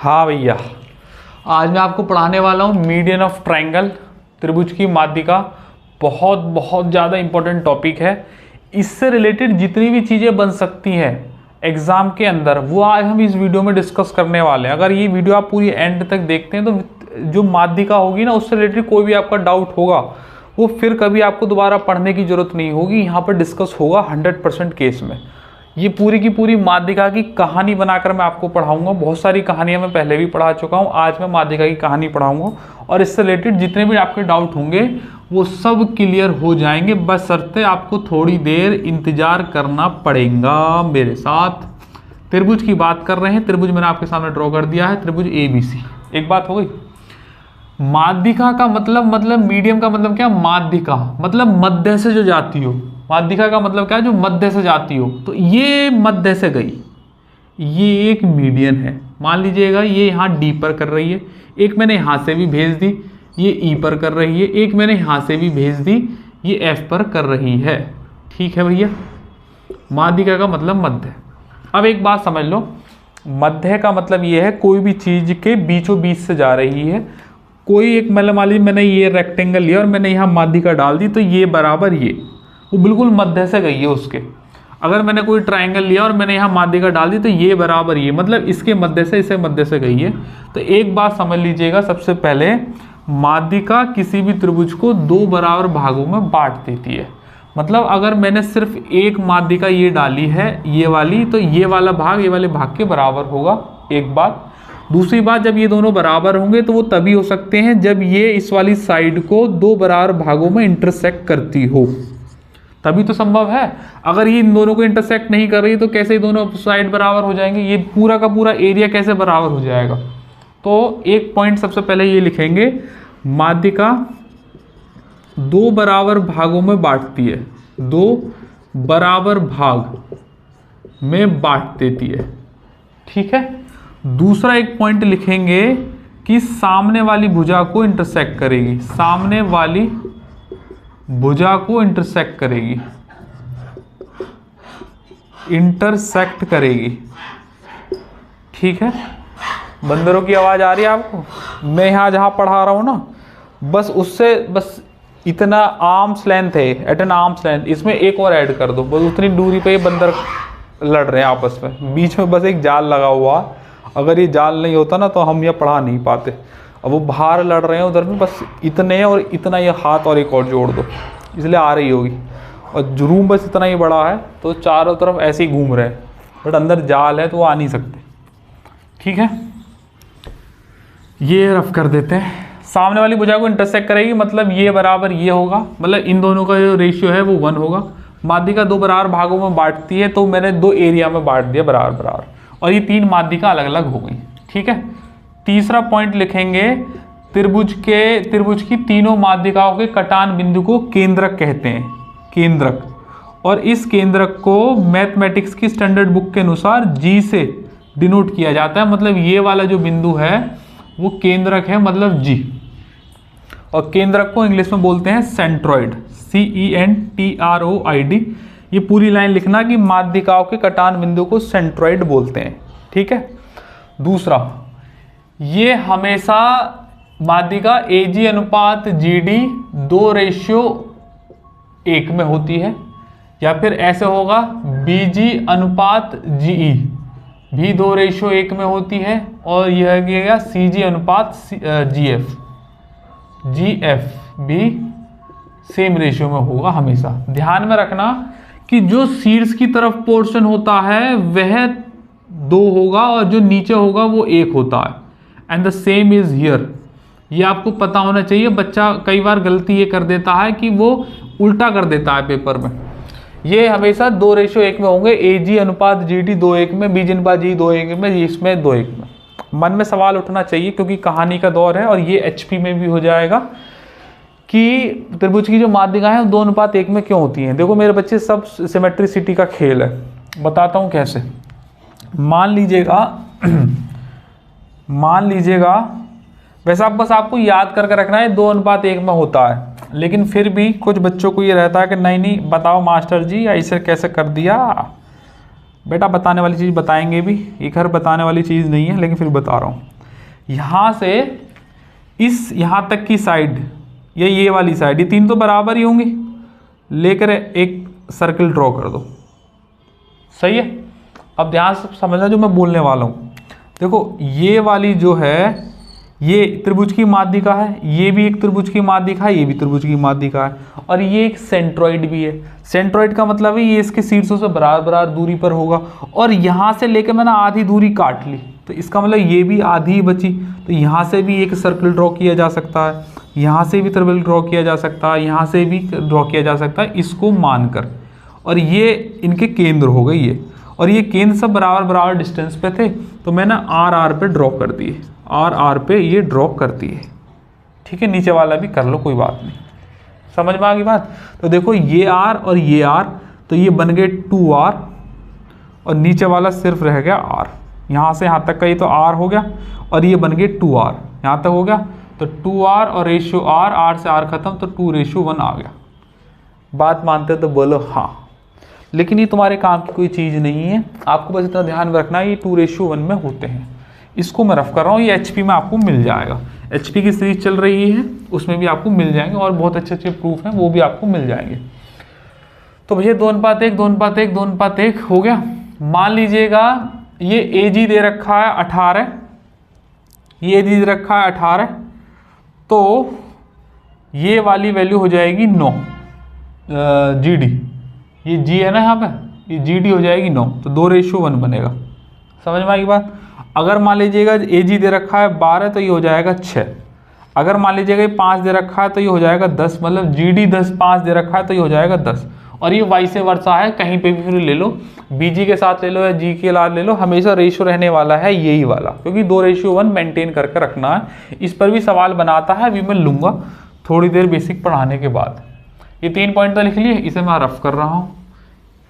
हाँ भैया, आज मैं आपको पढ़ाने वाला हूँ मीडियन ऑफ ट्रायंगल, त्रिभुज की माध्यिका। बहुत ज़्यादा इंपॉर्टेंट टॉपिक है। इससे रिलेटेड जितनी भी चीज़ें बन सकती हैं एग्ज़ाम के अंदर, वो आज हम इस वीडियो में डिस्कस करने वाले हैं। अगर ये वीडियो आप पूरी एंड तक देखते हैं तो जो माध्यिका होगी ना, उससे रिलेटेड कोई भी आपका डाउट होगा वो फिर कभी आपको दोबारा पढ़ने की ज़रूरत नहीं होगी। यहाँ पर डिस्कस होगा 100% केस में। ये पूरी की पूरी माध्यिका की कहानी बनाकर मैं आपको पढ़ाऊंगा। बहुत सारी कहानियां मैं पहले भी पढ़ा चुका हूं, आज मैं माध्यिका की कहानी पढ़ाऊंगा और इससे रिलेटेड जितने भी आपके डाउट होंगे वो सब क्लियर हो जाएंगे। बशर्ते आपको थोड़ी देर इंतजार करना पड़ेगा मेरे साथ। त्रिभुज की बात कर रहे हैं। त्रिभुज मैंने आपके सामने ड्रॉ कर दिया है, त्रिभुज ABC। एक बात हो गई। माध्यिका का मतलब मीडियम का मतलब क्या? माध्यिका मतलब मध्य से जो जाती हो। माध्यिका का मतलब क्या है? जो मध्य से जाती हो। तो ये मध्य से गई, ये एक मीडियन है। मान लीजिएगा ये यहाँ D पर कर रही है, एक मैंने यहाँ से भी भेज दी, ये E पर कर रही है, एक मैंने यहाँ से भी भेज दी, ये F पर कर रही है। ठीक है भैया, माध्यिका का मतलब मध्य। अब एक बात समझ लो, मध्य का मतलब ये है कोई भी चीज के बीचों बीच से जा रही है। कोई एक मतलब मान लीजिए मैंने ये रेक्टेंगल लिया और मैंने यहाँ माध्यिका डाल दी, तो ये बराबर ये, वो बिल्कुल मध्य से गई है उसके। अगर मैंने कोई ट्रायंगल लिया और मैंने यहाँ माध्यिका डाल दी, तो ये बराबर ये, मतलब इसके मध्य से इसे मध्य से गई है। तो एक बात समझ लीजिएगा, सबसे पहले माध्यिका किसी भी त्रिभुज को दो बराबर भागों में बांट देती है। मतलब अगर मैंने सिर्फ एक माध्यिका ये डाली है, ये वाली, तो ये वाला भाग ये वाले भाग के बराबर होगा। एक बात। दूसरी बात, जब ये दोनों बराबर होंगे तो वो तभी हो सकते हैं जब ये इस वाली साइड को दो बराबर भागों में इंटरसेक्ट करती हो, तभी तो संभव है। अगर ये इन दोनों को इंटरसेक्ट नहीं कर रही तो कैसे दोनों साइड बराबर हो जाएंगे? ये पूरा का पूरा एरिया कैसे बराबर हो जाएगा? तो एक पॉइंट सबसे पहले ये लिखेंगे, माध्यिका दो बराबर भागों में बांटती है, दो बराबर भाग में बांट देती है। ठीक है। दूसरा एक पॉइंट लिखेंगे कि सामने वाली भुजा को इंटरसेक्ट करेगी, सामने वाली भुजा को इंटरसेक्ट करेगी, इंटरसेक्ट करेगी। ठीक है। बंदरों की आवाज आ रही है आपको? मैं यहाँ जहाँ पढ़ा रहा हूँ ना, बस उससे बस इतना आर्म्स लेंथ है, एट एन आर्म्स लेंथ, इसमें एक और ऐड कर दो, बस उतनी दूरी पे ये बंदर लड़ रहे हैं आपस में। बीच में बस एक जाल लगा हुआ, अगर ये जाल नहीं होता ना तो हम ये पढ़ा नहीं पाते। अब वो बाहर लड़ रहे हैं उधर में, बस इतने और इतना ये हाथ और एक और जोड़ दो, इसलिए आ रही होगी। और रूम बस इतना ही बड़ा है तो चारों तरफ ऐसे ही घूम रहे हैं, बट अंदर जाल है तो वो आ नहीं सकते। ठीक है, ये रफ कर देते हैं। सामने वाली भुजा को इंटरसेक्ट करेगी, मतलब ये बराबर ये होगा, मतलब इन दोनों का जो रेशियो है वो 1 होगा। माध्यिका दो बराबर भागों में बांटती है, तो मैंने दो एरिया में बांट दिया बराबर बराबर, और ये तीन माध्यिका अलग अलग हो गई। ठीक है। तीसरा पॉइंट लिखेंगे, त्रिभुज की तीनों माध्यिकाओं के कटान बिंदु को केंद्रक कहते हैं, केंद्रक। और इस केंद्रक को मैथमेटिक्स की स्टैंडर्ड बुक के अनुसार G से डिनोट किया जाता है। मतलब ये वाला जो बिंदु है वो केंद्रक है, मतलब G। और केंद्रक को इंग्लिश में बोलते हैं सेंट्रॉइड, CENTROID। ये पूरी लाइन लिखना कि माध्यिकाओं के कटान बिंदु को सेंट्रॉइड बोलते हैं। ठीक है। दूसरा, ये हमेशा माध्यिका AG अनुपात GD 2:1 में होती है, या फिर ऐसे होगा BG अनुपात GE भी 2:1 में होती है, और यह गया CG अनुपात GF भी सेम रेशियो में होगा हमेशा। ध्यान में रखना कि जो शीर्ष की तरफ पोर्शन होता है वह 2 होगा और जो नीचे होगा वो 1 होता है। And the same is here. ये आपको पता होना चाहिए। बच्चा कई बार गलती ये कर देता है कि वो उल्टा कर देता है पेपर में। ये हमेशा 2:1 में होंगे, AG अनुपात GD 2:1 में, BG अनुपात G 2:1 में, इसमें 2:1 में। मन में सवाल उठना चाहिए क्योंकि कहानी का दौर है, और ये HP में भी हो जाएगा कि त्रिभुज की जो माध्यिकाएं हैं 2:1 में क्यों होती हैं। देखो मेरे बच्चे, सब सिमेट्रिसिटी का खेल है। बताता हूँ कैसे। मान लीजिएगा वैसे आप बस आपको याद करके रखना है 2:1 में होता है, लेकिन फिर भी कुछ बच्चों को ये रहता है कि नहीं बताओ मास्टर जी ऐसे कैसे कर दिया। बेटा बताने वाली चीज़ बताएंगे भी, एक हर बताने वाली चीज़ नहीं है, लेकिन फिर बता रहा हूँ। यहाँ से इस यहाँ तक की साइड या ये वाली साइड, ये तीन तो बराबर ही होंगी, लेकर एक सर्कल ड्रॉ कर दो। सही है। अब ध्यान से समझना जो मैं बोलने वाला हूँ। देखो ये वाली जो है ये त्रिभुज की माध्यिका है, ये भी एक त्रिभुज की माध्यिका है, ये भी त्रिभुज की माध्यिका है, और ये एक सेंट्रॉइड भी है। सेंट्रॉइड का मतलब है ये इसके शीर्षों से बराबर बराबर दूरी पर होगा, और यहाँ से लेकर मैंने आधी दूरी काट ली, तो इसका मतलब ये भी आधी ही बची। तो यहाँ से भी एक सर्कल ड्रॉ किया जा सकता है, यहाँ से भी सर्कल ड्रॉ किया जा सकता है, यहाँ से भी ड्रॉ किया जा सकता है, इसको मानकर। और ये इनके केंद्र हो गए ये, और ये केंद्र सब बराबर बराबर डिस्टेंस पे थे, तो मैंने आर आर पे ड्रॉ कर दिए, आर आर पे ये ड्रॉ कर दिए। ठीक है, नीचे वाला भी कर लो, कोई बात नहीं। समझ में आ गई बात। तो देखो ये आर और ये आर, तो ये बन गए 2r, और नीचे वाला सिर्फ रह गया r। यहाँ से यहाँ तक का ये तो r हो गया, और ये बन गए 2r, यहाँ तक हो गया। तो 2r और रेशियो r से r खत्म, तो 2:1 आ गया। बात मानते हो तो बोलो हाँ। लेकिन ये तुम्हारे काम की कोई चीज़ नहीं है, आपको बस इतना ध्यान रखना है ये 2:1 में होते हैं। इसको मैं रफ कर रहा हूँ, ये HP में आपको मिल जाएगा। HP की सीरीज चल रही है, उसमें भी आपको मिल जाएंगे, और बहुत अच्छे अच्छे प्रूफ हैं, वो भी आपको मिल जाएंगे। तो भैया 2:1 हो गया। मान लीजिएगा ये AG दे रखा है 18, ये AG दे रखा है 18, तो ये वाली वैल्यू हो जाएगी 9 GD। ये G है ना यहाँ पे, ये GD हो जाएगी 9, तो 2:1 बनेगा। समझ में आएगी बात। अगर मान लीजिएगा AG दे रखा है 12, तो ये हो जाएगा 6। अगर मान लीजिएगा ये 5 दे रखा है, तो ये हो जाएगा 10, मतलब GD 10 5 दे रखा है, तो ये हो जाएगा 10। और ये वाइस वर्सा है, कहीं पे भी फिर ले लो, BG के साथ ले लो या G के साथ ले लो, हमेशा रेशियो रहने वाला है यही वाला, क्योंकि 2:1 मेंटेन करके रखना है। इस पर भी सवाल बनाता है, अभी मैं लूँगा थोड़ी देर बेसिक पढ़ाने के बाद। ये 3 पॉइंट तो लिख लिए, इसे मैं रफ कर रहा हूँ,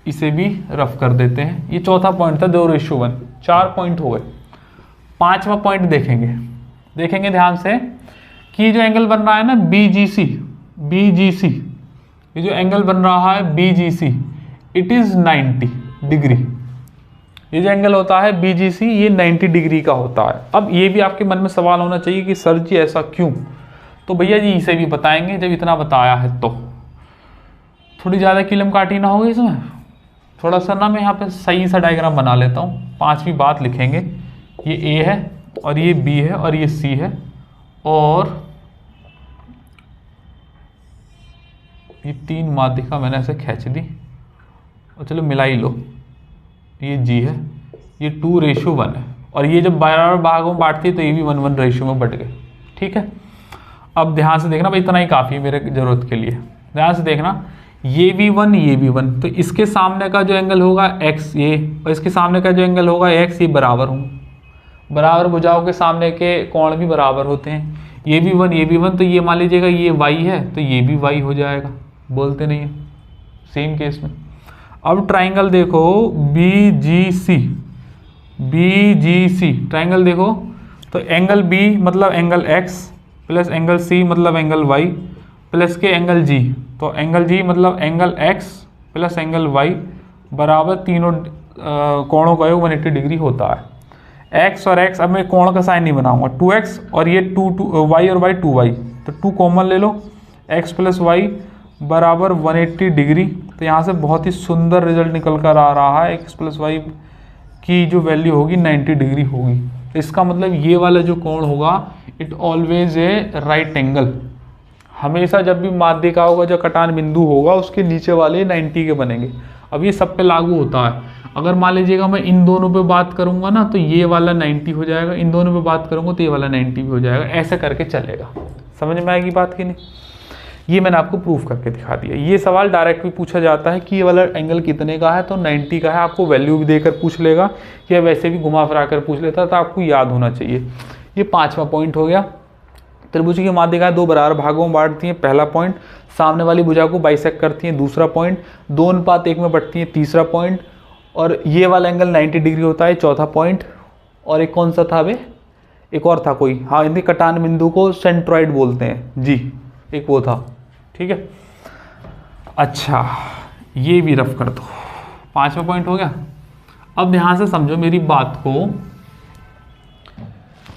इसे भी रफ कर देते हैं। ये चौथा पॉइंट था 2:1, 4 पॉइंट हो गए। 5वां पॉइंट देखेंगे ध्यान से कि जो एंगल बन रहा है ना BGC, ये जो एंगल बन रहा है BGC, इट इज 90 डिग्री। ये जो एंगल होता है BGC, ये 90 डिग्री का होता है। अब ये भी आपके मन में सवाल होना चाहिए कि सर जी ऐसा क्यों? तो भैया जी इसे भी बताएंगे, जब इतना बताया है तो थोड़ी ज़्यादा किलम काटी ना होगी इसमें। थोड़ा सा ना मैं यहाँ पे सही सा डायग्राम बना लेता हूँ। 5वीं बात लिखेंगे, ये A है और ये B है और ये C है, और ये 3 माध्यिका मैंने ऐसे खींच दी, और चलो मिला ही लो। ये G है, ये 2:1 है, और ये जब बराबर भागों में बांटती है तो ये भी 1:1 रेशियो में बट गए। ठीक है, अब ध्यान से देखना भाई, इतना ही काफ़ी है मेरे ज़रूरत के लिए। ध्यान से देखना, ये भी 1 ये भी 1, तो इसके सामने का जो एंगल होगा x ये, और इसके सामने का जो एंगल होगा x, ये बराबर होंगे। बराबर भुजाओं के सामने के कोण भी बराबर होते हैं। ये भी 1 ये भी 1, तो ये मान लीजिएगा ये y है, तो ये भी y हो जाएगा। बोलते नहीं है सेम केस में। अब ट्राइंगल देखो BGC ट्राइंगल देखो, तो एंगल B मतलब angle x plus angle C मतलब एंगल y प्लस के एंगल G, तो एंगल G मतलब angle x plus angle y बराबर तीनों कोणों का योग 180 डिग्री होता है। x और x, अब मैं कोण का साइन नहीं बनाऊंगा, 2x और ये 2 y और y 2y, तो 2 कॉमन ले लो, x प्लस वाई बराबर 180 डिग्री। तो यहाँ से बहुत ही सुंदर रिजल्ट निकल कर आ रहा है, x प्लस वाई की जो वैल्यू होगी 90 डिग्री होगी। इसका मतलब ये वाला जो कोण होगा it always a right angle. हमेशा जब भी माध्यिकाओं का जो कटान बिंदु होगा उसके नीचे वाले 90 के बनेंगे। अब ये सब पे लागू होता है। अगर मान लीजिएगा मैं इन दोनों पे बात करूंगा ना तो ये वाला 90 हो जाएगा, इन दोनों पे बात करूंगा तो ये वाला 90 भी हो जाएगा, ऐसे करके चलेगा। समझ में आएगी बात कि नहीं? ये मैंने आपको प्रूफ करके दिखा दिया। ये सवाल डायरेक्ट भी पूछा जाता है कि ये वाला एंगल कितने का है, तो 90 का है। आपको वैल्यू भी देकर पूछ लेगा या वैसे भी घुमा फिरा कर पूछ लेता, तो आपको याद होना चाहिए। ये 5वां पॉइंट हो गया। त्रिभुज की माध्यिकाएं 2 बराबर भागों में बांटती हैं, पहला पॉइंट। सामने वाली भुजा को बाइसेक्ट करती हैं, दूसरा पॉइंट। 2 अनुपात 1 में बढ़ती हैं, तीसरा पॉइंट। और ये वाला एंगल 90 डिग्री होता है, चौथा पॉइंट। और एक कौन सा था बे? एक और था कोई, हाँ, इनके कटान बिंदु को सेंट्रॉइड बोलते हैं जी, एक वो था। ठीक है, अच्छा ये भी रफ कर दो। 5वां पॉइंट हो गया। अब ध्यान से समझो मेरी बात को।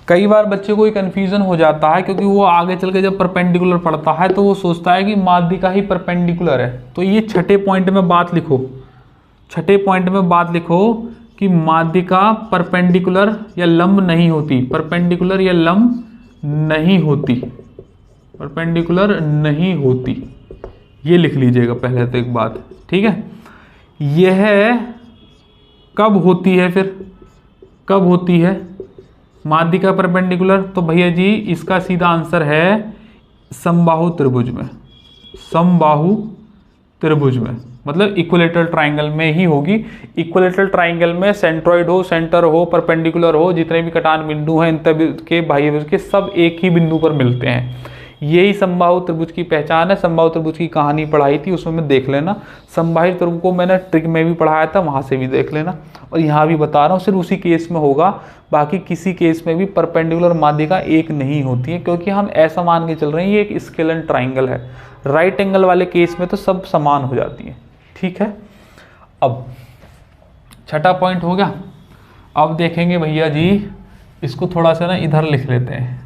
कई बार बच्चे को कन्फ्यूजन हो जाता है, क्योंकि वो आगे चल के जब परपेंडिकुलर पढ़ता है तो वो सोचता है कि माध्यिका ही परपेंडिकुलर है। तो ये छठे पॉइंट में बात लिखो, छठे पॉइंट में बात लिखो कि माध्यिका परपेंडिकुलर या लंब नहीं होती, परपेंडिकुलर या लंब नहीं होती, परपेंडिकुलर नहीं होती। ये लिख लीजिएगा पहले तो एक बात, ठीक है। यह कब होती है, फिर कब होती है माध्यिका परपेंडिकुलर? तो भैया जी इसका सीधा आंसर है समबाहु त्रिभुज में, समबाहु त्रिभुज में, मतलब इक्विलेटरल ट्राइंगल में ही होगी। इक्विलेटरल ट्राइंगल में सेंट्रॉइड हो, सेंटर हो, परपेंडिकुलर हो, जितने भी कटान बिंदु हैं इन तभी के बाह्य के सब एक ही बिंदु पर मिलते हैं। यही समबाहु त्रिभुज की पहचान है। समबाहु त्रिभुज की कहानी पढ़ाई थी, उसमें मैं देख लेना। समबाहु त्रिभुज को मैंने ट्रिक में भी पढ़ाया था, वहाँ से भी देख लेना। और यहाँ भी बता रहा हूँ, सिर्फ उसी केस में होगा, बाकी किसी केस में भी परपेंडिकुलर माध्यिका एक नहीं होती है, क्योंकि हम ऐसा मान के चल रहे हैं ये एक स्केलन ट्राइंगल है। राइट एंगल वाले केस में तो सब समान हो जाती है, ठीक है। अब छठा पॉइंट हो गया। अब देखेंगे भैया जी, इसको थोड़ा सा ना इधर लिख लेते हैं।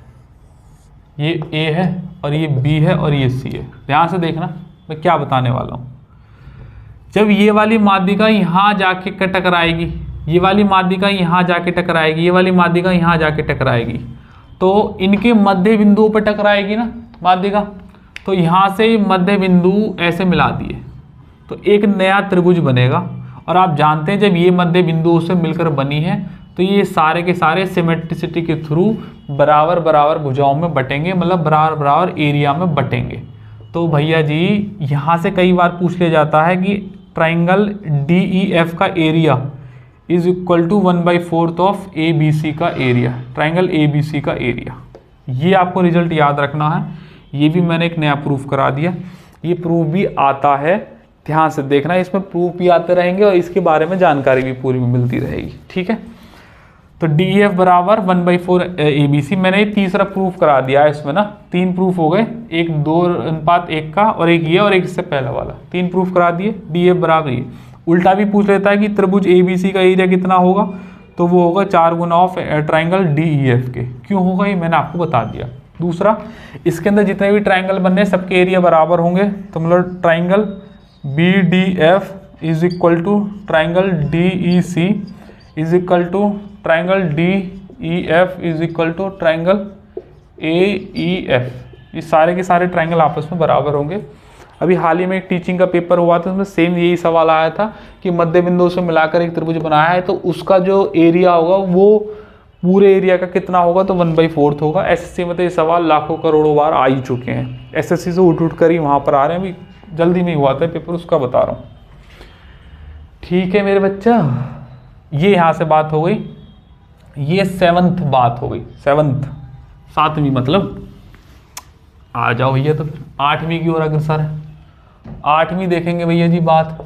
ये ए है और ये बी है और ये सी है। ध्यान से देखना मैं क्या बताने वाला हूँ। जब ये वाली माध्यिका यहाँ जाके टकराएगी, ये वाली माध्यिका यहाँ जाके टकराएगी, ये वाली माध्यिका यहाँ जाके टकराएगी, तो इनके मध्य बिंदुओं पर टकराएगी ना माध्यिका। तो यहाँ से मध्य बिंदु ऐसे मिला दिए तो एक नया त्रिभुज बनेगा। और आप जानते हैं जब ये मध्य बिंदुओं से मिलकर बनी है तो ये सारे के सारे सिमेट्रिसिटी के थ्रू बराबर बराबर भुजाओं में बटेंगे, मतलब बराबर बराबर एरिया में बटेंगे। तो भैया जी यहाँ से कई बार पूछ लिया जाता है कि ट्राइंगल DEF का area is equal to 1/4 of ABC का एरिया, ट्राइंगल ABC का एरिया। ये आपको रिजल्ट याद रखना है। ये भी मैंने एक नया प्रूफ करा दिया, ये प्रूफ भी आता है, ध्यान से देखना। इसमें प्रूफ भी आते रहेंगे और इसके बारे में जानकारी भी पूरी मिलती रहेगी, ठीक है। तो DEF बराबर 1/4 ABC। मैंने तीसरा प्रूफ करा दिया है इसमें ना, 3 प्रूफ हो गए, एक 2:1 का और एक ये और एक इससे पहला वाला, 3 प्रूफ करा दिए। DEF बराबर ये। उल्टा भी पूछ लेता है कि त्रिभुज ABC का एरिया कितना होगा, तो वो होगा 4 गुना ऑफ ट्राइंगल DEF के। क्यों होगा ये मैंने आपको बता दिया। दूसरा, इसके अंदर जितने भी ट्राइंगल बनने सबके एरिया बराबर होंगे, तो मतलब triangle BDF is equal to triangle DEC is equal to triangle DEF is equal to triangle AEF। ये सारे के सारे ट्राइंगल आपस में बराबर होंगे। अभी हाल ही में एक टीचिंग का पेपर हुआ था, उसमें सेम यही सवाल आया था कि मध्य बिंदु से मिलाकर एक त्रिभुज बनाया है तो उसका जो एरिया होगा वो पूरे एरिया का कितना होगा, तो 1/4 होगा। SSC में तो ये सवाल लाखों करोड़ों बार आ ही चुके हैं। SSC से उठ कर ही वहाँ पर आ रहे हैं, अभी जल्दी में हुआ था पेपर, उसका बता रहा हूँ, ठीक है मेरे बच्चा। ये यहाँ से बात हो गई, ये 7th बात हो गई, 7वीं मतलब। आ जाओ भैया, तो फिर 8वीं की ओर अग्रसर है। 8वीं देखेंगे भैया जी बात।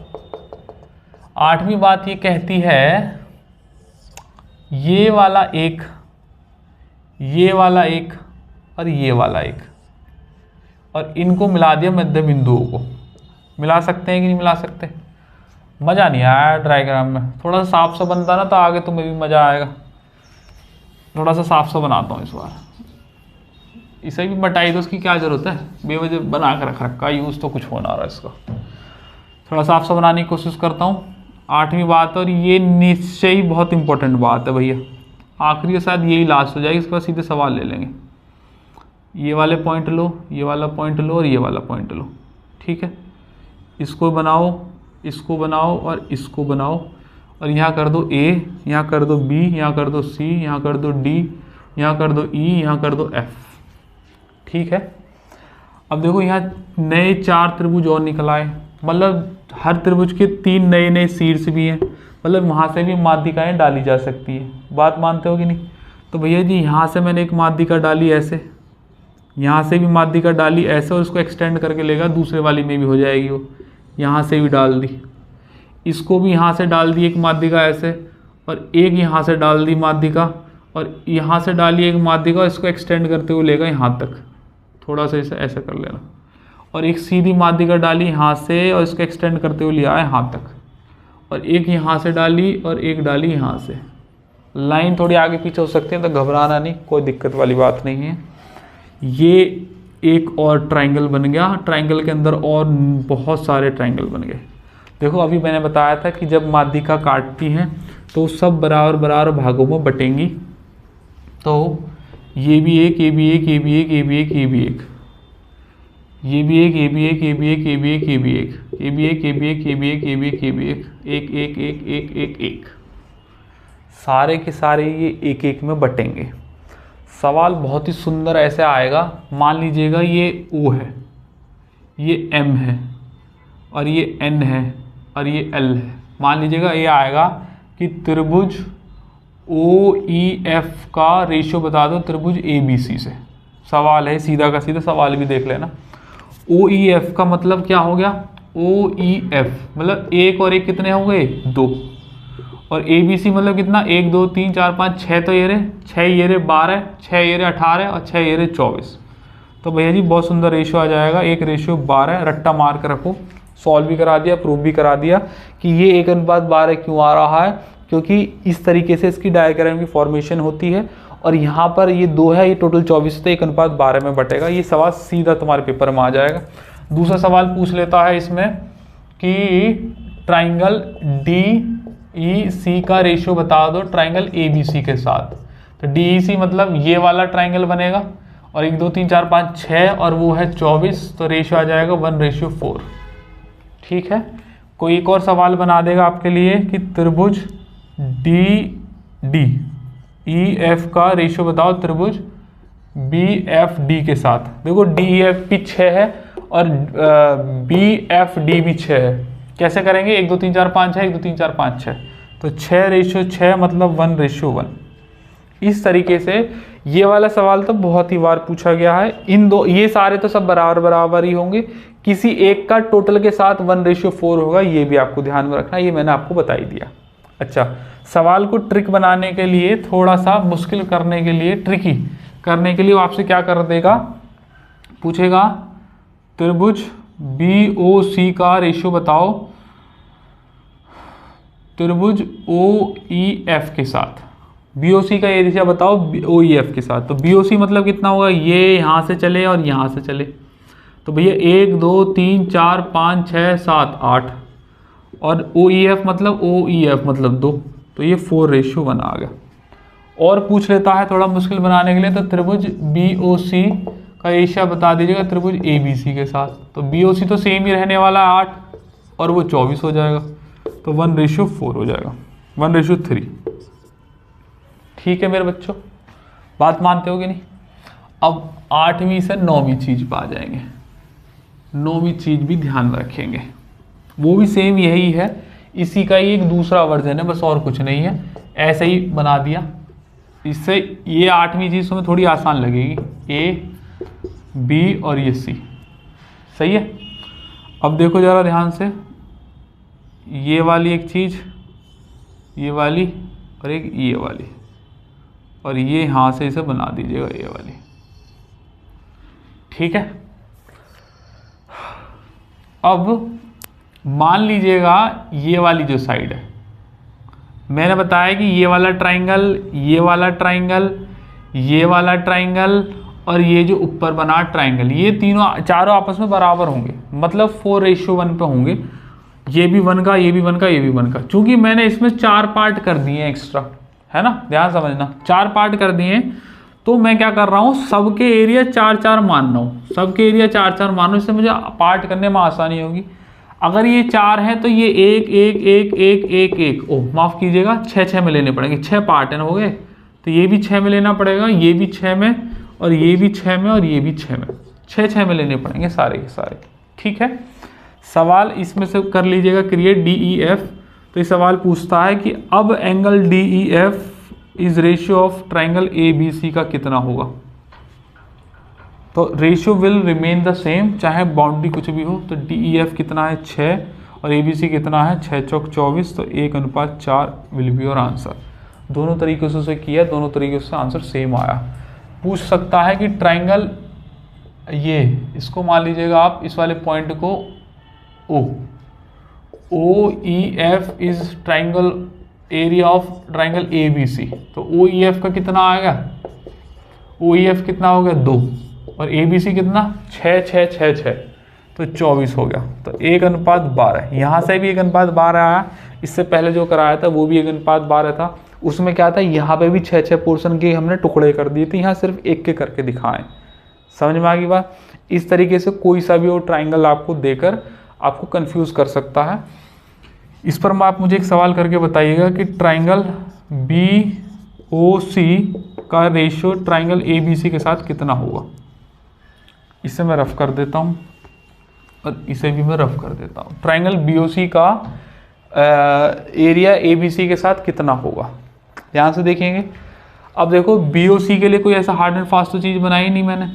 8वीं बात ये कहती है ये वाला एक, ये वाला एक और ये वाला एक, और इनको मिला दिया मध्य बिंदुओं को। मिला सकते हैं कि नहीं मिला सकते? मज़ा नहीं आया डायग्राम में, थोड़ा सा साफ सा बनता ना तो आगे तुम्हें भी मज़ा आएगा। थोड़ा सा साफ सा बनाता हूँ इस बार। इसे भी बटाई तो उसकी क्या ज़रूरत है, बेवजह बना कर रख रखा, यूज़ तो कुछ हो ना रहा इसका। थोड़ा साफ सा बनाने की कोशिश करता हूँ। 8वीं बात, और ये निश्चय ही बहुत इंपॉर्टेंट बात है भैया, आखिरी शायद यही लास्ट हो जाएगी, इसके बाद सीधे सवाल ले लेंगे। ये वाले पॉइंट लो, ये वाला पॉइंट लो और ये वाला पॉइंट लो, ठीक है। इसको बनाओ, इसको बनाओ और इसको बनाओ, और यहाँ कर दो A, यहाँ कर दो B, यहाँ कर दो C, यहाँ कर दो D, यहाँ कर दो E, यहाँ कर दो F, ठीक है। अब देखो यहाँ नए 4 त्रिभुज और निकल आए, मतलब हर त्रिभुज के 3 नए नए शीर्ष भी हैं, मतलब वहाँ से भी माध्यिकाएँ डाली जा सकती है। बात मानते हो कि नहीं? तो भैया जी यहाँ से मैंने एक माध्यिका डाली ऐसे, यहाँ से भी माध्यिका डाली ऐसे, और इसको एक्सटेंड करके लेगा दूसरे वाली में भी हो जाएगी वो। यहाँ से भी डाल दी, इसको भी यहाँ से डाल दी एक माध्यिका ऐसे, और एक यहाँ से डाल दी माध्यिका, और यहाँ से डाली एक माध्यिका, इसको एक्सटेंड करते हुए लेगा यहाँ तक, थोड़ा सा इसे ऐसे कर लेना, और एक सीधी माध्यिका डाली यहाँ से और इसको एक्सटेंड करते हुए लिया है यहाँ तक, और एक यहाँ से डाली और एक डाली यहाँ से, लाइन थोड़ी आगे पीछे हो सकती है, तो घबराना नहीं, कोई दिक्कत वाली बात नहीं है। ये एक और ट्राइंगल बन गया, ट्राइंगल के अंदर और बहुत सारे ट्राइंगल बन गए। देखो अभी मैंने बताया था कि जब माध्यिका काटती हैं तो सब बराबर बराबर भागों में बटेंगी। तो ये भी एक, ये भी एक, ये भी एक, ये भी एक, ये भी एक, ये भी एक, ये भी एक, ये भी एक, ये भी एक, ये भी एक, ये भी एक, ये भी एक, ये भी एक, ये भी एक, ये भी एक, एक एक एक एक एक एक, सारे के सारे ये एक एक में बटेंगे। सवाल बहुत ही सुंदर ऐसे आएगा, मान लीजिएगा ये O है, ये M है, और ये N है, और ये L है। मान लीजिएगा ये आएगा कि त्रिभुज OEF का रेशियो बता दो त्रिभुज ABC से। सवाल है सीधा का सीधा, सवाल भी देख लेना। OEF का मतलब क्या हो गया? OEF मतलब एक और एक कितने हो गए? 2। और ABC मतलब कितना? 1 2 3 4 5 6, तो ये रहे 6, ये रहे 12, 6 ये रहे 18 और 6 ये रहे 24। तो भैया जी बहुत सुंदर रेशियो आ जाएगा, 1:12। रट्टा मार कर रखो, सॉल्व भी करा दिया, प्रूव भी करा दिया कि ये 1:12 क्यों आ रहा है, क्योंकि इस तरीके से इसकी डायग्राम की फॉर्मेशन होती है। और यहाँ पर ये 2 है, ये टोटल 24, तो 1:12 में बटेगा। ये सवाल सीधा तुम्हारे पेपर में आ जाएगा। दूसरा सवाल पूछ लेता है इसमें कि ट्राइंगल DEC का रेशियो बता दो ट्राइंगल ABC के साथ। तो DEC मतलब ये वाला ट्राइंगल बनेगा, और 1 2 3 4 5 6 और वो है 24, तो रेशियो आ जाएगा 1:4। ठीक है, कोई एक और सवाल बना देगा आपके लिए कि त्रिभुज DEF का रेशियो बताओ त्रिभुज BFD के साथ। देखो DEF भी 6 है और BFD भी 6 है। कैसे करेंगे? 1 2 3 4 5 है, 1 2 3 4 5 6, तो 6:6 मतलब 1:1। इस तरीके से ये वाला सवाल तो बहुत ही बार पूछा गया है। इन दो, ये सारे तो सब बराबर बराबर ही होंगे, किसी एक का टोटल के साथ 1:4 होगा, ये भी आपको ध्यान में रखना, ये मैंने आपको बता ही दिया। अच्छा, सवाल को ट्रिक बनाने के लिए, थोड़ा सा मुश्किल करने के लिए, ट्रिकी करने के लिए वो आपसे क्या कर देगा, पूछेगा त्रिभुज BOC का रेशियो बताओ त्रिभुज OEF के साथ। BOC का एरिया बताओ OEF के साथ। तो BOC मतलब कितना होगा? ये यहाँ से चले और यहाँ से चले, तो भैया 1 2 3 4 5 6 7 8, और OEF मतलब 2, तो ये 4:1 आ गया। और पूछ लेता है थोड़ा मुश्किल बनाने के लिए, तो त्रिभुज BOC का एरिया बता दीजिएगा त्रिभुज ABC के साथ। तो BOC तो सेम ही रहने वाला 8 और वो 24 हो जाएगा, तो 1:4 हो जाएगा, 1:3। ठीक है मेरे बच्चों, बात मानते हो कि नहीं? अब 8वीं से 9वीं चीज पर आ जाएंगे। 9वीं चीज भी ध्यान में रखेंगे, वो भी सेम यही है, इसी का ही एक दूसरा वर्जन है, बस और कुछ नहीं है, ऐसे ही बना दिया। इससे ये 8वीं चीज तुम्हें थोड़ी आसान लगेगी, A B और ये C। सही है? अब देखो जरा ध्यान से, ये वाली एक चीज, ये वाली, और एक ये वाली, और ये यहाँ से इसे बना दीजिएगा ये वाली। ठीक है, अब मान लीजिएगा ये वाली जो साइड है, मैंने बताया कि ये वाला ट्राइंगल, ये वाला ट्राइंगल, ये वाला ट्राइंगल और ये जो ऊपर बना ट्राइंगल, ये चारों आपस में बराबर होंगे, मतलब 4:1 पे होंगे। ये भी 1 का, ये भी 1 का, ये भी 1 का। चूंकि मैंने इसमें 4 पार्ट कर दिए एक्स्ट्रा, है ना, ध्यान समझना, 4 पार्ट कर दिए, तो मैं क्या कर रहा हूँ, सबके एरिया 4-4 मान रहा हूँ, सबके एरिया 4-4 मान रहा हूँ, इससे मुझे पार्ट करने में आसानी होगी। अगर ये 4 है तो ये 1 1 1 1 1 1, ओह माफ कीजिएगा, 6 में लेने पड़ेंगे, 6 पार्ट हो गए, तो ये भी 6 में लेना पड़ेगा, ये भी 6 में, और ये भी 6 में, और ये भी 6 में, 6 में लेने पड़ेंगे सारे के सारे। ठीक है, सवाल इसमें से कर लीजिएगा क्रिएट DEF। तो ये सवाल पूछता है कि अब angle DEF is ratio of triangle ABC का कितना होगा। तो ratio will remain the same, चाहे बाउंड्री कुछ भी हो। तो DEF कितना है 6 और ABC कितना है 6 चौक 24, तो 1:4 विल बी योर आंसर। दोनों तरीकों से किया, दोनों तरीकों से आंसर सेम आया। पूछ सकता है कि ट्राइंगल, ये इसको मान लीजिएगा आप, इस वाले पॉइंट को OEF is triangle area of triangle A B C, तो ओ ई एफ का कितना आएगा, ओ ई एफ कितना हो गया 2 और ए बी सी कितना 6 6 6 6, तो 24 हो गया। तो 1:12, यहाँ से भी 1:12 आया, इससे पहले जो कराया था वो भी 1:12 था, उसमें क्या था यहाँ पे भी 6 पोर्शन के हमने टुकड़े कर दिए थे, यहाँ सिर्फ एक के करके दिखाएं। समझ में आ गई बात। इस तरीके से कोई सा भी वो ट्राइंगल आपको देकर आपको कंफ्यूज कर सकता है। इस पर आप मुझे एक सवाल करके बताइएगा कि ट्राइंगल बी ओ सी का ratio triangle A B C के साथ कितना होगा। इसे मैं रफ कर देता हूँ और इसे भी मैं रफ कर देता हूँ। ट्राइंगल बी ओ सी का एरिया ए बी सी के साथ कितना होगा, ध्यान से देखेंगे। अब देखो बी ओ सी के लिए कोई ऐसा हार्ड एंड फास्ट तो चीज़ बनाई नहीं मैंने,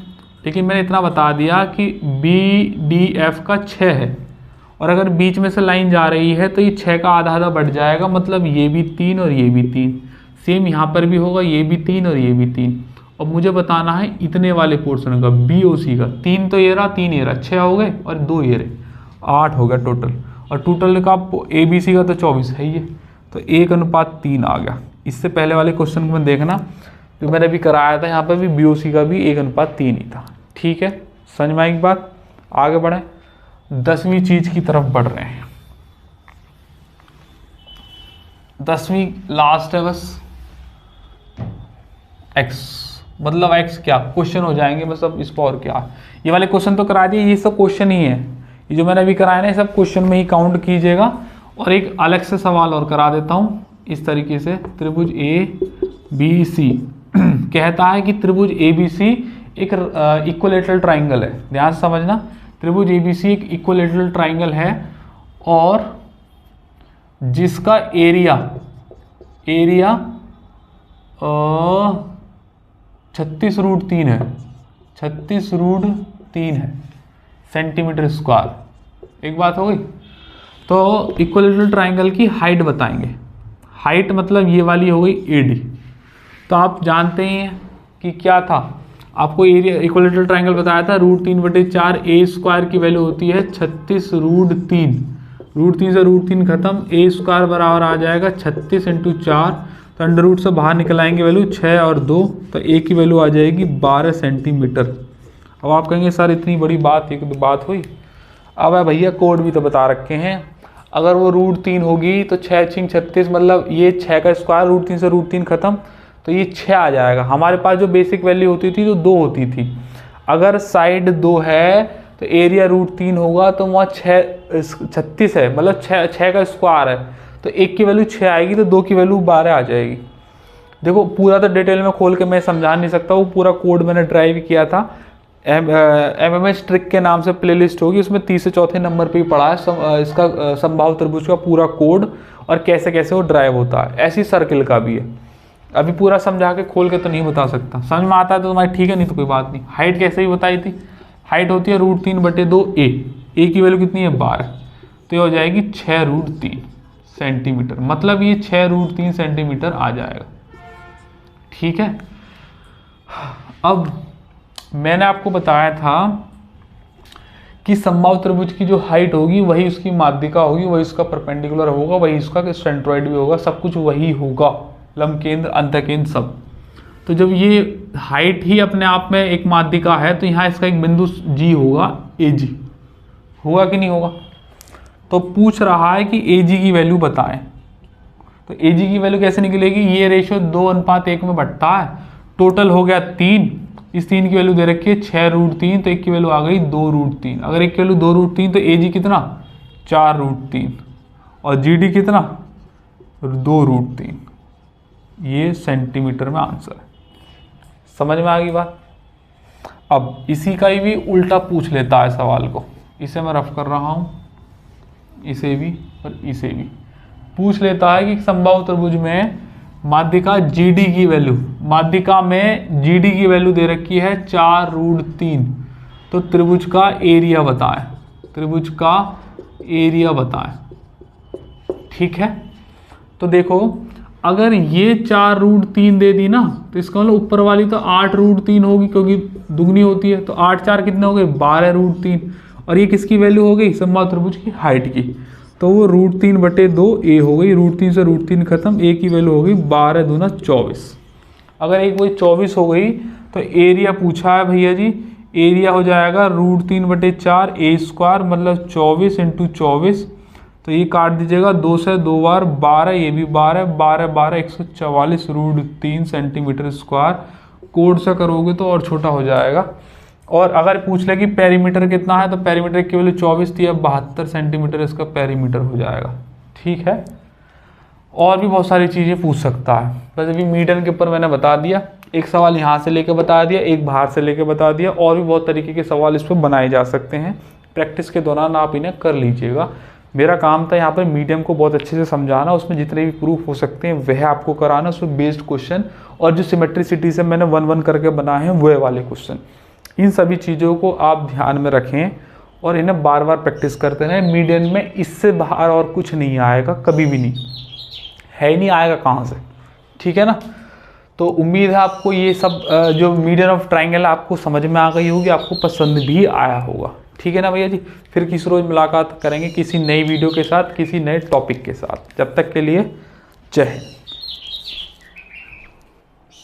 लेकिन मैंने इतना बता दिया कि बी डी एफ का 6 है, और अगर बीच में से लाइन जा रही है तो ये 6 का आधा आधा बढ़ जाएगा, मतलब ये भी 3 और ये भी 3, सेम यहाँ पर भी होगा, ये भी 3 और ये भी 3। और मुझे बताना है इतने वाले पोर्शन का बी ओ सी का, 3 तो ये रहा, 3 ये रहा, 6 हो गए और 2 ये रहे, 8 हो गया टोटल। और टोटल का ए बी सी का तो 24 है ये, तो 1:3 आ गया। इससे पहले वाले क्वेश्चन में देखना जो मैंने अभी कराया था, यहाँ पर भी बी ओ सी का भी 1:3 ही था। ठीक है, समझ में आएगी बात। आगे बढ़े, 10वीं चीज की तरफ बढ़ रहे हैं। 10वीं लास्ट है बस, x, मतलब x क्या क्वेश्चन हो जाएंगे बस। अब इस पर और क्या, ये वाले क्वेश्चन तो करा दिए, ये सब क्वेश्चन ही है, ये जो मैंने अभी कराया ना, ये सब क्वेश्चन में ही काउंट कीजिएगा। और एक अलग से सवाल और करा देता हूँ इस तरीके से। त्रिभुज ए बी सी कहता है कि त्रिभुज ए बी सी एक इक्विलेटरल ट्राइंगल है, ध्यान से समझना। त्रिभुज ए बी सी एक इक्विलेटरल ट्राइंगल है और जिसका एरिया 36√3 है, 36√3 है सेंटीमीटर स्क्वायर। एक बात हो गई। तो इक्विलेटरल ट्राइंगल की हाइट बताएंगे। हाइट मतलब ये वाली हो गई AD। तो आप जानते ही हैं कि क्या था, आपको एरिया इक्विलेटरल ट्राइंगल बताया था, √3/4 ए स्क्वायर की वैल्यू होती है 36√3। √3 से √3 खत्म, ए स्क्वायर बराबर आ जाएगा 36 × 4, तो अंडर रूट से बाहर निकलाएंगे वैल्यू 6 और 2, तो ए की वैल्यू आ जाएगी 12 सेंटीमीटर। अब आप कहेंगे सर इतनी बड़ी बात, एक तो बात हुई। अब भैया कोड भी तो बता रखे हैं, अगर वो √3 होगी तो 6 × 36, मतलब ये 6 का स्क्वायर, √3 से √3 खत्म, तो ये 6 आ जाएगा। हमारे पास जो बेसिक वैल्यू होती थी तो 2 होती थी। अगर साइड 2 है तो एरिया √3 होगा, तो वहाँ 36 है, मतलब 6 का स्क्वायर है, तो 1 की वैल्यू 6 आएगी, तो 2 की वैल्यू 12 आ जाएगी। देखो पूरा तो डिटेल में खोल के मैं समझा नहीं सकता, वो पूरा कोड मैंने ड्राइव किया था। MMH ट्रिक के नाम से प्लेलिस्ट होगी, उसमें 3 से 4 नंबर पे ही पढ़ा है इसका समबाहु त्रिभुज का पूरा कोड और कैसे कैसे वो ड्राइव होता है। ऐसी सर्किल का भी है, अभी पूरा समझा के खोल के तो नहीं बता सकता। समझ में आता है तो तुम्हारी ठीक है, नहीं तो कोई बात नहीं। हाइट कैसे ही बताई थी, हाइट होती है √3/2 ए की वैल्यू कितनी है 12, तो ये हो जाएगी 6√3 सेंटीमीटर, मतलब ये 6√3 सेंटीमीटर आ जाएगा। ठीक है। अब मैंने आपको बताया था कि समबाहु त्रिभुज की जो हाइट होगी वही उसकी माध्यिका होगी, वही उसका परपेंडिकुलर होगा, वही उसका सेंट्रोइड भी होगा, सब कुछ वही होगा, लंब केंद्र अंतकेंद्र सब। तो जब ये हाइट ही अपने आप में एक माध्यिका है, तो यहाँ इसका एक बिंदु G होगा, AG होगा कि नहीं होगा। तो पूछ रहा है कि AG की वैल्यू बताएं, तो AG की वैल्यू कैसे निकलेगी, ये रेशियो 2:1 में बढ़ता है, टोटल हो गया 3, इस 3 की वैल्यू दे रखी है 6√3, तो 1 की वैल्यू आ गई 2√3। अगर 1 की वैल्यू 2√3 तो AG कितना 4√3 और GD कितना 2√3, ये सेंटीमीटर में आंसर है। समझ में आ गई बात। अब इसी का ही भी उल्टा पूछ लेता है सवाल को, इसे मैं रफ कर रहा हूँ, इसे भी और इसे भी पूछ लेता है कि समबाहु त्रिभुज में माध्यिका GD की वैल्यू, माध्यिका में GD की वैल्यू दे रखी है 4√3, तो त्रिभुज का एरिया बताएं, त्रिभुज का एरिया बताएं। ठीक है। तो देखो अगर ये 4√3 दे दी ना, तो इसका मतलब ऊपर वाली तो 8√3 होगी, क्योंकि दुगनी होती है, तो 8 4 कितने हो गए 12√3, और ये किसकी वैल्यू हो गई समबाहु त्रिभुज की हाइट की। तो वो √3/2 ए हो गई। √3 से √3 खत्म, ए की वैल्यू हो गई 12 दूना 24। अगर एक वही 24 हो गई तो एरिया पूछा है भैया जी, एरिया हो जाएगा √3/4 ए स्क्वायर, मतलब 24 × 24। तो ये काट दीजिएगा, 2 से 2 बार 12, ये भी 12, 12 12 144 √3 सेंटीमीटर स्क्वायर। कोड से करोगे तो और छोटा हो जाएगा। और अगर पूछ ले कि पेरीमीटर कितना है, तो पेरीमीटर की वैल्यू 24 थी, अब 72 सेंटीमीटर इसका पेरीमीटर हो जाएगा। ठीक है, और भी बहुत सारी चीज़ें पूछ सकता है। बस अभी मीडियन के ऊपर मैंने बता दिया, एक सवाल यहाँ से लेके बता दिया, एक बाहर से लेके बता दिया, और भी बहुत तरीके के सवाल इस पर बनाए जा सकते हैं। प्रैक्टिस के दौरान आप इन्हें कर लीजिएगा। मेरा काम था यहाँ पर मीडियम को बहुत अच्छे से समझाना, उसमें जितने भी प्रूफ हो सकते हैं वह आपको कराना, उसमें बेस्ड क्वेश्चन, और जो सिमेट्रिसिटी से मैंने 1-1 करके बनाए हैं वह वाले क्वेश्चन। इन सभी चीज़ों को आप ध्यान में रखें और इन्हें बार बार प्रैक्टिस करते रहें। मीडियन में इससे बाहर और कुछ नहीं आएगा, कभी भी नहीं है, ही नहीं आएगा कहाँ से। ठीक है ना। तो उम्मीद है आपको ये सब जो मीडियन ऑफ ट्राइंगल आपको समझ में आ गई होगी, आपको पसंद भी आया होगा। ठीक है ना भैया जी। फिर किसी रोज़ मुलाकात करेंगे किसी नई वीडियो के साथ, किसी नए टॉपिक के साथ। जब तक के लिए जय हिंद।